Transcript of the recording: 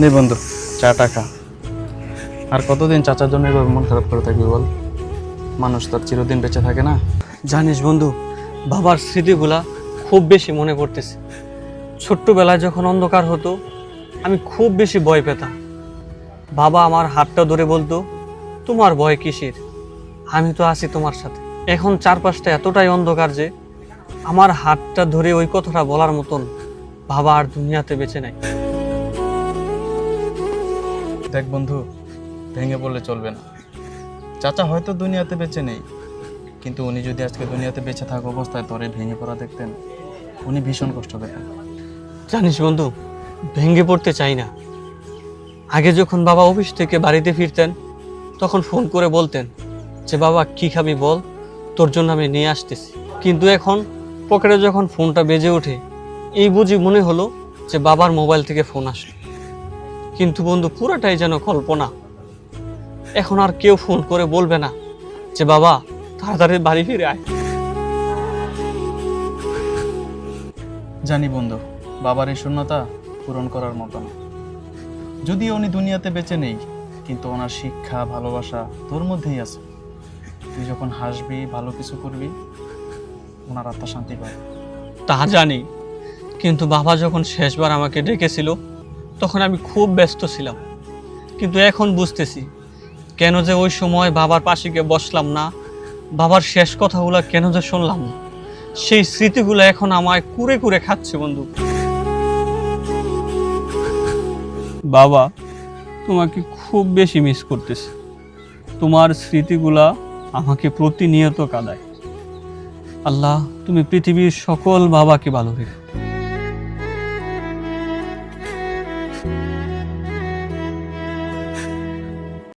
নে বন্ধু, চা টাকা। আর কতদিন চাচার জন্য এভাবে মন খারাপ করে থাকবি বল? মানুষ তার চিরদিন বেঁচে থাকে না। জানিস বন্ধু, বাবার স্মৃতিগুলা খুব বেশি মনে পড়তেছে। ছোট্টবেলায় যখন অন্ধকার হতো আমি খুব বেশি ভয় পেতাম। বাবা আমার হাতটা ধরে বলতো, তোমার ভয় কিসের, আমি তো আছি তোমার সাথে। এখন চারপাশটা এতটাই অন্ধকার যে আমার হাতটা ধরে ওই কথাটা বলার মতন বাবা আর দুনিয়াতে বেঁচে নাই। দেখ বন্ধু, ভেঙে পড়লে চলবে না। চাচা হয়তো দুনিয়াতে বেঁচে নেই, কিন্তু উনি যদি আজকে দুনিয়াতে বেঁচে থাকা অবস্থায় তোরে ভেঙে পড়া দেখতেন, উনি ভীষণ কষ্ট পেতেন। জানিস বন্ধু, ভেঙে পড়তে চাই না। আগে যখন বাবা অফিস থেকে বাড়িতে ফিরতেন তখন ফোন করে বলতেন যে বাবা কি খাবি বল, তোর জন্য আমি নিয়ে আসতেছি। কিন্তু এখন পকেটে যখন ফোনটা বেজে ওঠে এই বুঝি মনে হলো যে বাবার মোবাইল থেকে ফোন আসলো। কিন্তু বন্ধু, পুরাটাই যেন কল্পনা। এখন আর কেউ ফোন করে বলবে না যে বাবা তাড়াতাড়ি বাড়ি ফিরে আয়। জানি বন্ধু, বাবার এই শূন্যতা পূরণ করার মতো না। যদিও উনি দুনিয়াতে বেঁচে নেই, কিন্তু ওনার শিক্ষা ভালোবাসা তোর মধ্যেই আছে। তুই যখন হাসবি, ভালো কিছু করবি, ওনার আত্মা শান্তি পায়। তা জানি, কিন্তু বাবা যখন শেষবার আমাকে ডেকেছিল তখন আমি খুব ব্যস্ত ছিলাম। কিন্তু এখন বুঝতেছি কেন যে ওই সময় বাবার পাশে গিয়ে বসলাম না, বাবার শেষ কথাগুলো কেন যে শুনলাম না। সেই স্মৃতিগুলো এখন আমায় কুরে কুরে খাচ্ছে বন্ধু। বাবা, তোমাকে খুব বেশি মিস করতেছি। তোমার স্মৃতিগুলা আমাকে প্রতিনিয়ত কাঁদায়। আল্লাহ, তুমি পৃথিবীর সকল বাবাকে ভালো রেখো।